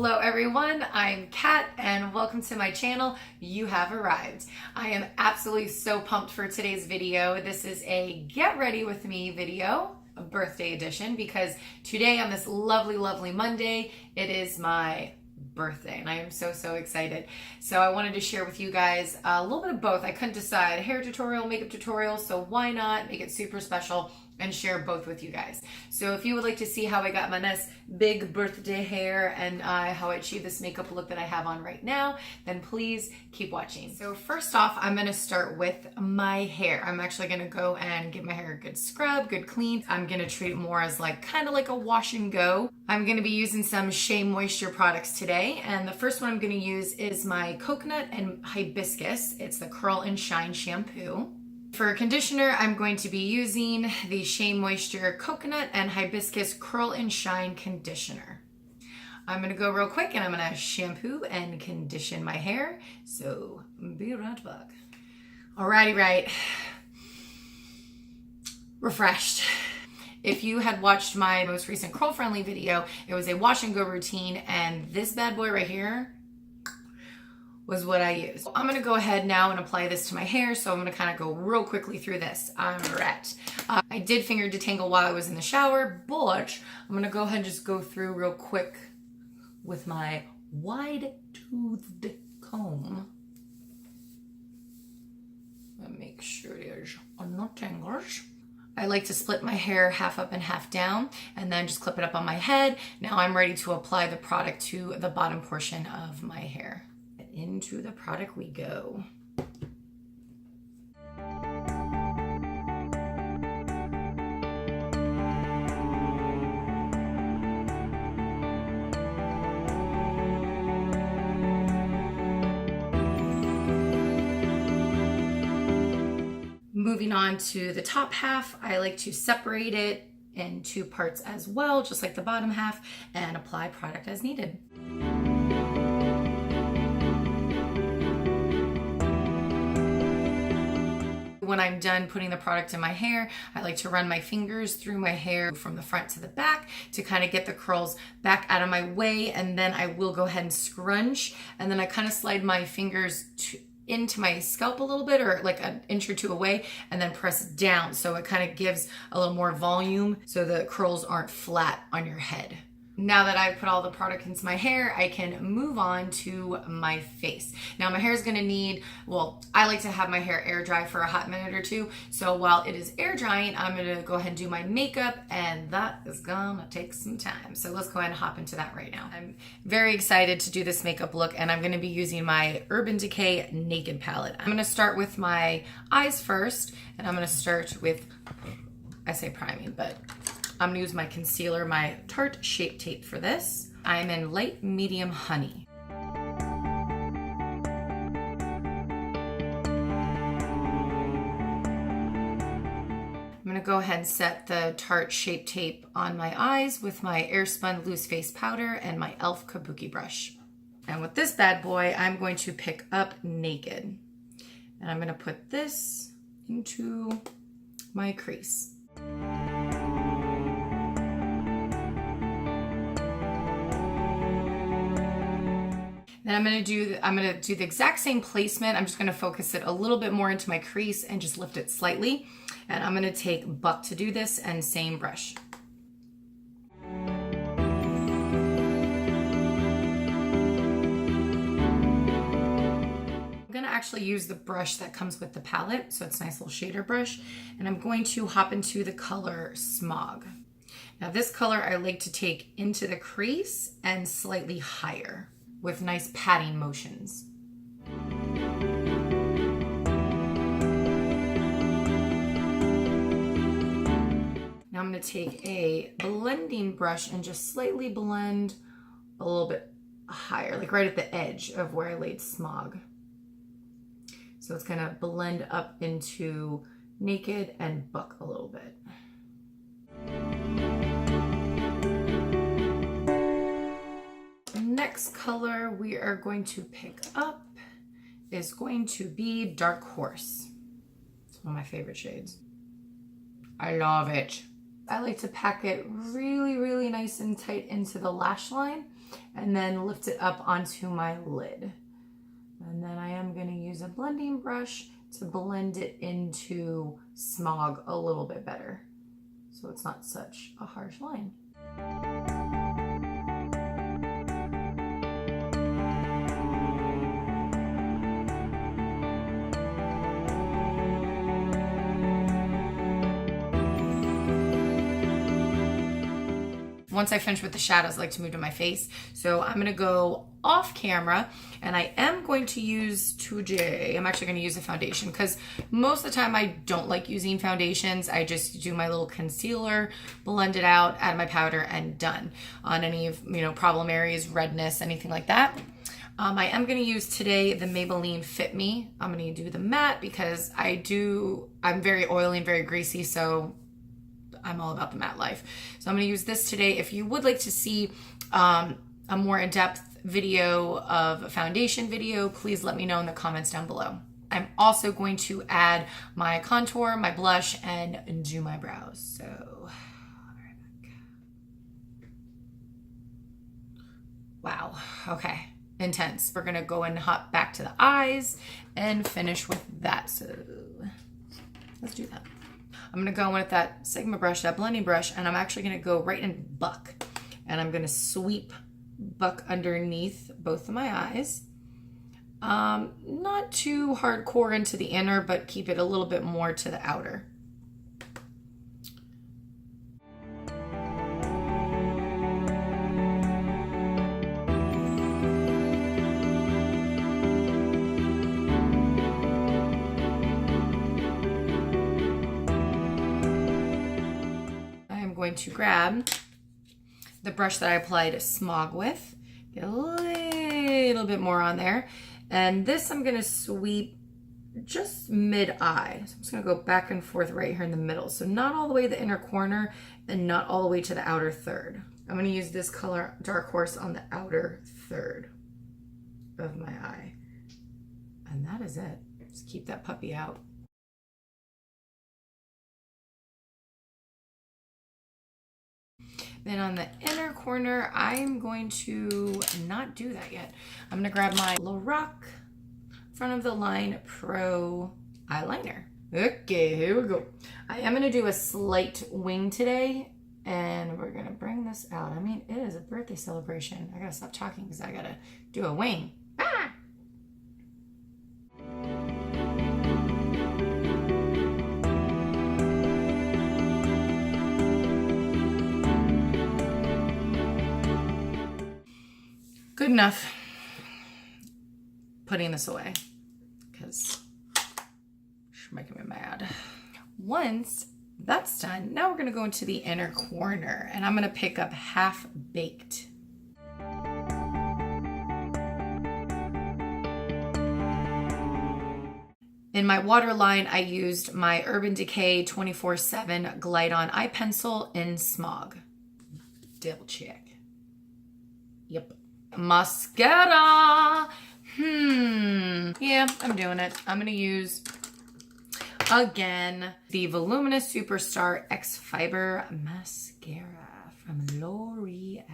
Hello everyone, I'm Kat and welcome to my channel. You have arrived. I am absolutely so pumped for today's video. This is a get ready with me video, a birthday edition, because today on this lovely Monday, it is my birthday and I am so excited. So I wanted to share with you guys a little bit of both. I couldn't decide, hair tutorial, makeup tutorial, so why not make it super special and share both with you guys. So if you would like to see how I got my nice big birthday hair and how I achieved this makeup look that I have on right now, then please keep watching. So first off, I'm gonna start with my hair. I'm actually gonna go and give my hair a good scrub, good clean. I'm gonna treat it more as kind of like a wash and go. I'm gonna be using some Shea moisture products today, and the first one I'm gonna use is my coconut and hibiscus. It's the Curl and Shine shampoo. For conditioner, I'm going to be using the Shea Moisture Coconut and Hibiscus Curl and Shine Conditioner. I'm going to go real quick and I'm going to shampoo and condition my hair. So be right back. Alrighty, right. Refreshed. If you had watched my most recent curl friendly video, it was a wash and go routine, and this bad boy right here was what I used. I'm gonna go ahead now and apply this to my hair, so I'm gonna kind of go real quickly through this. Alright. I did finger detangle while I was in the shower, but I'm gonna go ahead and just go through real quick with my wide-toothed comb. And make sure there's no tangles. I like to split my hair half up and half down and then just clip it up on my head. Now I'm ready to apply the product to the bottom portion of my hair. Into the product we go. Moving on to the top half, I like to separate it in two parts as well, just like the bottom half, and apply product as needed. When I'm done putting the product in my hair, I like to run my fingers through my hair from the front to the back to kind of get the curls back out of my way, and then I will go ahead and scrunch, and then I kind of slide my fingers into my scalp a little bit, or like an inch or two away, and then press down so it kind of gives a little more volume so the curls aren't flat on your head. Now that I've put all the product into my hair, I can move on to my face. Now my hair is gonna need, well, I like to have my hair air dry for a hot minute or two. So while it is air drying, I'm gonna go ahead and do my makeup, and that is gonna take some time. So let's go ahead and hop into that right now. I'm very excited to do this makeup look, and I'm gonna be using my Urban Decay Naked palette. I'm gonna start with my eyes first, and I'm gonna start with, I say priming, but I'm gonna use my concealer, my Tarte Shape Tape for this. I'm in light medium honey. I'm gonna go ahead and set the Tarte Shape Tape on my eyes with my Airspun loose face powder and my e.l.f. Kabuki brush. And with this bad boy, I'm going to pick up Naked. And I'm gonna put this into my crease. Then I'm gonna do the exact same placement. I'm just gonna focus it a little bit more into my crease and just lift it slightly. And I'm gonna take Buck to do this, and same brush. I'm gonna actually use the brush that comes with the palette, so it's a nice little shader brush, and I'm going to hop into the color Smog. Now this color I like to take into the crease and slightly higher, with nice patting motions. Now I'm gonna take a blending brush and just slightly blend a little bit higher, like right at the edge of where I laid Smog. So it's gonna blend up into Naked and Buck a little bit. Next color we are going to pick up is going to be Dark Horse. It's one of my favorite shades. I love it. I like to pack it really nice and tight into the lash line. and then lift it up onto my lid. And then I am going to use a blending brush to blend it into smog a little bit better, so it's not such a harsh line. Once I finish with the shadows, I like to move to my face. So I'm gonna go off camera and I am going to use today, I'm actually gonna use a foundation because most of the time I don't like using foundations. I just do my little concealer, blend it out, add my powder, and done. On any of, problem areas, redness, anything like that. I am going to use today the Maybelline Fit Me. I'm going to do the matte because I'm very oily and very greasy, so I'm all about the matte life. So I'm going to use this today. If you would like to see a more in-depth video of a foundation video, please let me know in the comments down below. I'm also going to add my contour, my blush, and do my brows. So, right back. Wow, okay, intense. We're gonna go and hop back to the eyes and finish with that. So let's do that. I'm gonna go in with that Sigma brush, that blending brush, and I'm actually gonna go right in buck. And I'm gonna sweep buck underneath both of my eyes. Not too hardcore into the inner, but keep it a little bit more to the outer. Going to grab the brush that I applied smog with, get a little bit more on there, and this I'm going to sweep just mid-eye. So I'm just going to go back and forth right here in the middle, so not all the way to the inner corner and not all the way to the outer third. I'm going to use this color Dark Horse on the outer third of my eye, and that is it. Just keep that puppy out. Then on the inner corner, I'm going to not do that yet. I'm going to grab my Lorac Front of the Line Pro eyeliner. Okay, here we go. I am going to do a slight wing today, and we're going to bring this out. I mean, it is a birthday celebration. I got to stop talking because I got to do a wing. Ah! Good enough. Putting this away because it's making me mad. Once that's done, now we're going to go into the inner corner and I'm going to pick up Half Baked. In my waterline, I used my Urban Decay 24/7 Glide On Eye Pencil in Smog. Double check. Yep. Mascara. Yeah, I'm doing it. I'm going to use, again, the Voluminous Superstar X Fiber Mascara from L'Oreal.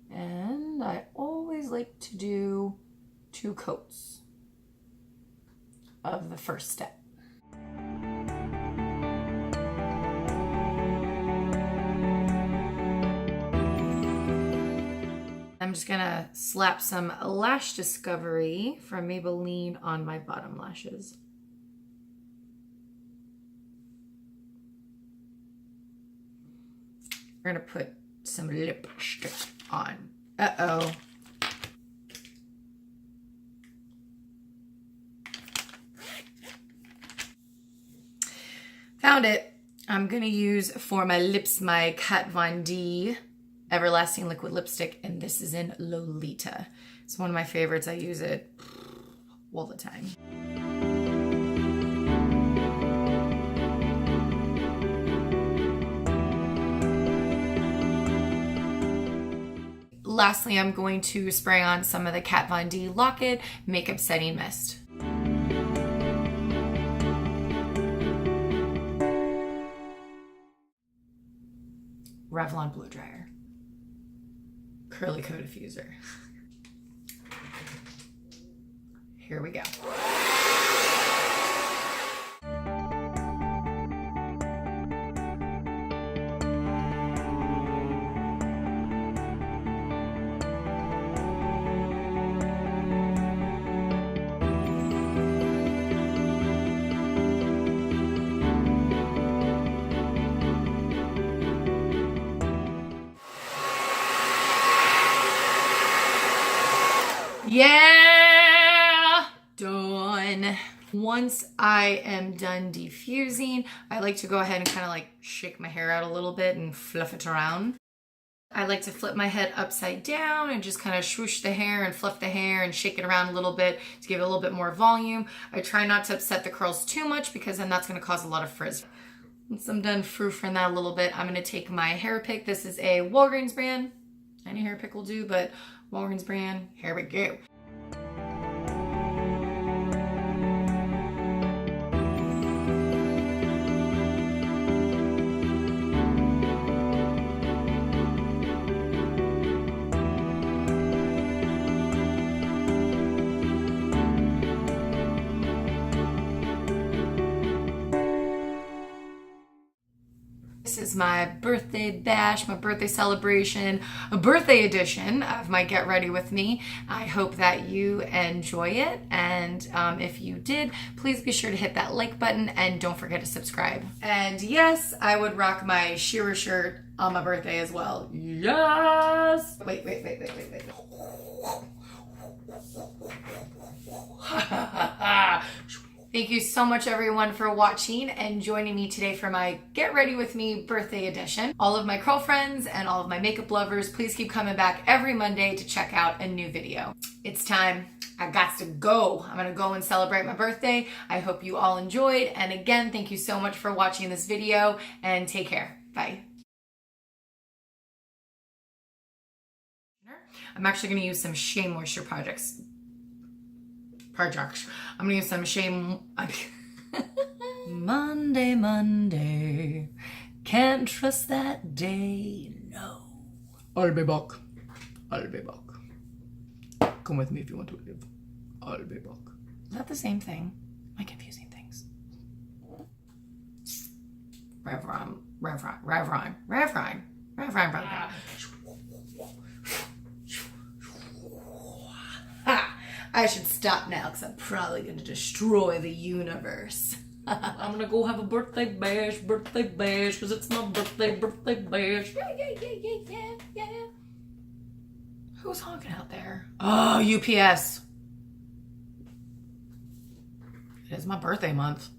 And I always like to do 2 coats of the first step. I'm just gonna slap some Lash Discovery from Maybelline on my bottom lashes. We're gonna put some lipstick on. Uh-oh. Found it. I'm gonna use for my lips my Kat Von D Everlasting Liquid Lipstick, and this is in Lolita. It's one of my favorites. I use it all the time. Lastly, I'm going to spray on some of the Kat Von D Lock-It Makeup Setting Mist. Revlon blow dryer. TheCurlyCo diffuser. Here we go. Yeah, done. Once I am done diffusing, I like to go ahead and kind of like shake my hair out a little bit and fluff it around. I like to flip my head upside down and just kind of swoosh the hair and fluff the hair and shake it around a little bit to give it a little bit more volume. I try not to upset the curls too much because then that's going to cause a lot of frizz. Once I'm done froofing that a little bit, I'm going to take my hair pick. This is a Walgreens brand. Any hair pick will do, but Walgreens brand, here we go. This is my birthday bash, my birthday celebration, a birthday edition of my Get Ready With Me. I hope that you enjoy it. And if you did, please be sure to hit that like button and don't forget to subscribe. And yes, I would rock my shearer shirt on my birthday as well. Yes! Wait. Thank you so much everyone for watching and joining me today for my Get Ready With Me birthday edition. All of my curl friends and all of my makeup lovers, please keep coming back every Monday to check out a new video. It's time. I got to go. I'm gonna go and celebrate my birthday. I hope you all enjoyed. And again, thank you so much for watching this video and take care. Bye. I'm actually gonna use some Shea Moisture products. I'm gonna use some Shea. Monday, can't trust that day, no. I'll be back. Come with me if you want to live. I'll be back. Is that the same thing? Am I confusing things? Revlon. I should stop now because I'm probably going to destroy the universe. I'm going to go have a birthday bash, because it's my birthday bash. Yeah. Who's honking out there? Oh, UPS. It is my birthday month.